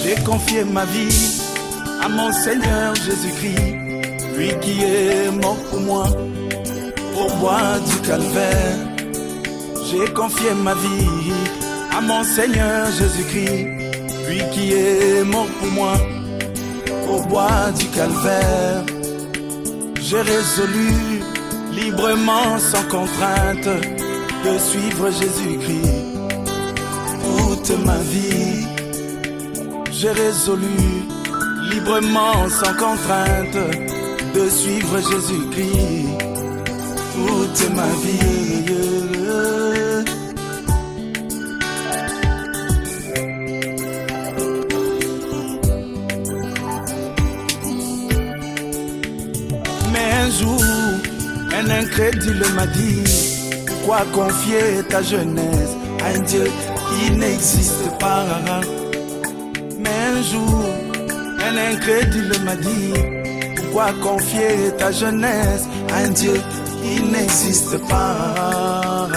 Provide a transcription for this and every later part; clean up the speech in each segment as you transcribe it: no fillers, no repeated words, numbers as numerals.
J'ai confié ma vie à mon Seigneur Jésus-Christ, lui qui est mort pour moi au bois du calvaire. J'ai confié ma vie à mon Seigneur Jésus-Christ, lui qui est mort pour moi au bois du calvaire. J'ai résolu librement, sans contrainte, de suivre Jésus-Christ toute ma vie. J'ai résolu librement, sans contrainte, de suivre Jésus-Christ toute ma vie. Mais un jour, un incrédule m'a dit: pourquoi confier ta jeunesse à un Dieu qui n'existe pas? Mais un jour, un incrédule m'a dit: pourquoi confier ta jeunesse à un Dieu qui n'existe pas?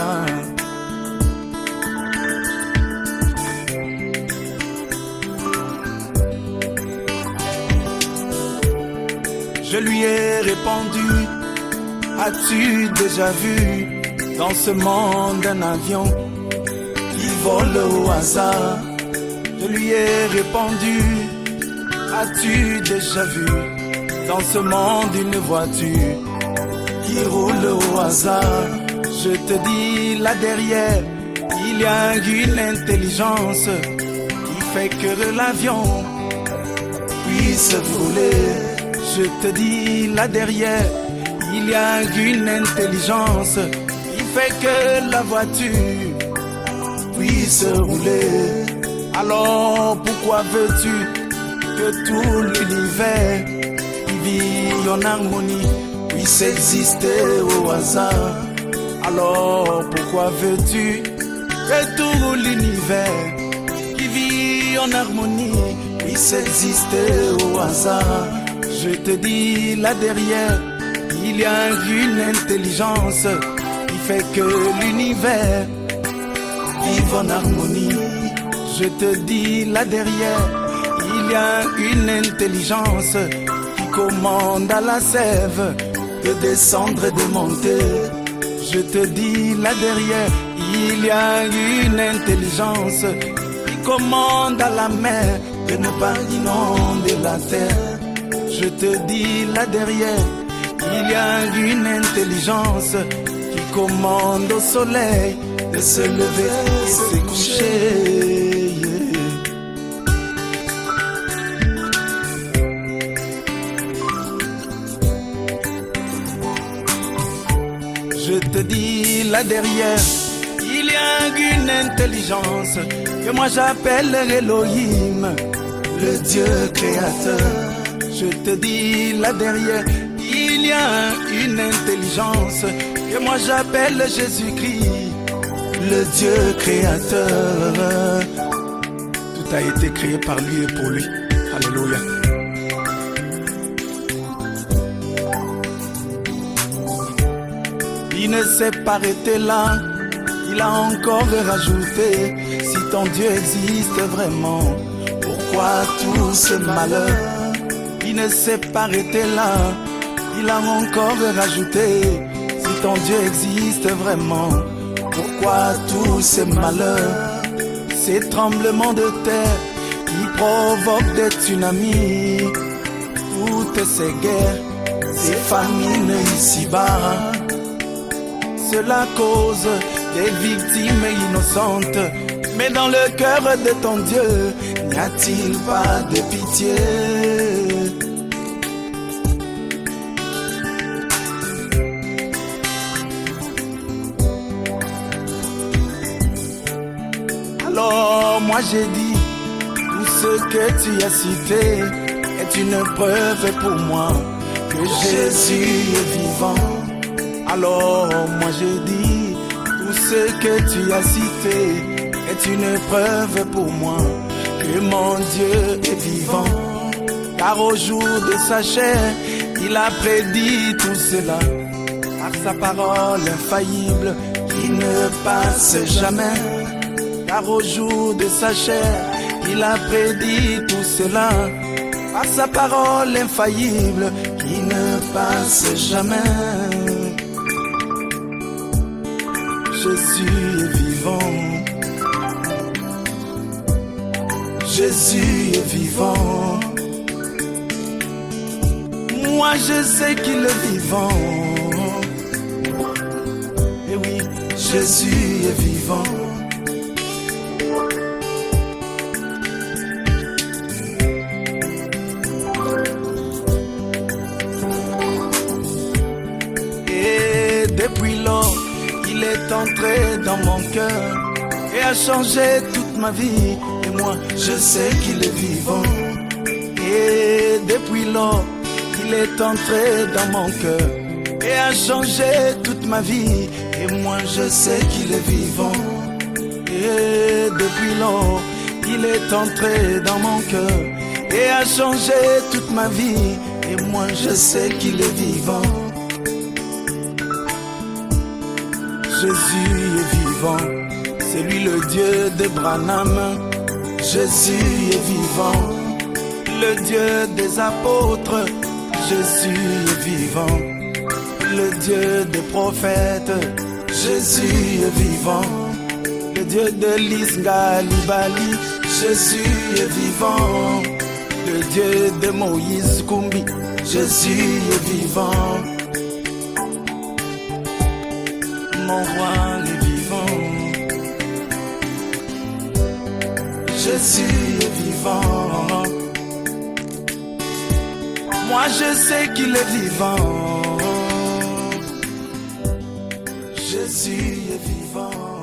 Je lui ai répondu: as-tu déjà vu dans ce monde un avion qui vole au hasard? Je lui ai répondu: as-tu déjà vu dans ce monde une voiture qui roule au hasard? Je te dis, là derrière, il y a une intelligence qui fait que l'avion puisse voler. Je te dis, là derrière, il y a une intelligence qui fait que la voiture puisse rouler. Alors pourquoi veux-tu que tout l'univers qui vit en harmonie puisse exister au hasard? Alors pourquoi veux-tu que tout l'univers qui vit en harmonie puisse exister au hasard? Je te dis, là derrière, il y a une intelligence qui fait que l'univers vive en harmonie. Je te dis, là derrière, il y a une intelligence qui commande à la sève de descendre et de monter. Je te dis, là derrière, il y a une intelligence qui commande à la mer de ne pas inonder la terre. Je te dis, là derrière, il y a une intelligence qui commande au soleil de se lever et se coucher. Je te dis, là derrière, il y a une intelligence que moi j'appelle Elohim, le Dieu créateur. Je te dis, là derrière, il y a une intelligence que moi j'appelle Jésus-Christ, le Dieu créateur. Tout a été créé par lui et pour lui. Alléluia. Il ne s'est pas arrêté là, il a encore rajouté: si ton Dieu existe vraiment, pourquoi tout ce malheur? Il ne s'est pas arrêté là, il a encore rajouté: si ton Dieu existe vraiment, pourquoi tous ces malheurs? Ces tremblements de terre qui provoquent des tsunamis, toutes ces guerres, ces famines ici-bas, c'est la cause des victimes innocentes. Mais dans le cœur de ton Dieu, n'y a-t-il pas de pitié? Alors moi j'ai dit, tout ce que tu as cité est une preuve pour moi que Jésus est vivant. Alors moi j'ai dit, tout ce que tu as cité est une preuve pour moi que mon Dieu est vivant. Car au jour de sa chair, il a prédit tout cela par sa parole infaillible qui ne passe jamais. Car au jour de sa chair, il a prédit tout cela par sa parole infaillible qui ne passe jamais. Jésus est vivant. Jésus est vivant. Moi je sais qu'il est vivant. Et oui, Jésus est vivant. Et depuis lors, il est entré dans mon cœur et a changé toute ma vie. Et moi, je sais qu'il est vivant. Et depuis lors, il est entré dans mon cœur et a changé toute ma vie. Et moi, je sais qu'il est vivant. Et depuis lors, il est entré dans mon cœur et a changé toute ma vie. Et moi, je sais qu'il est vivant. Jésus est vivant. C'est lui le Dieu d'Abraham. Jésus est vivant. Le Dieu des apôtres. Jésus est vivant. Le Dieu des prophètes. Jésus est vivant. Le Dieu de l'Isgalibali. Jésus est vivant. Le Dieu de Moïse Kumbi. Jésus est vivant. Mon roi est vivant. Jésus est vivant. Moi je sais qu'il est vivant. Jésus est vivant.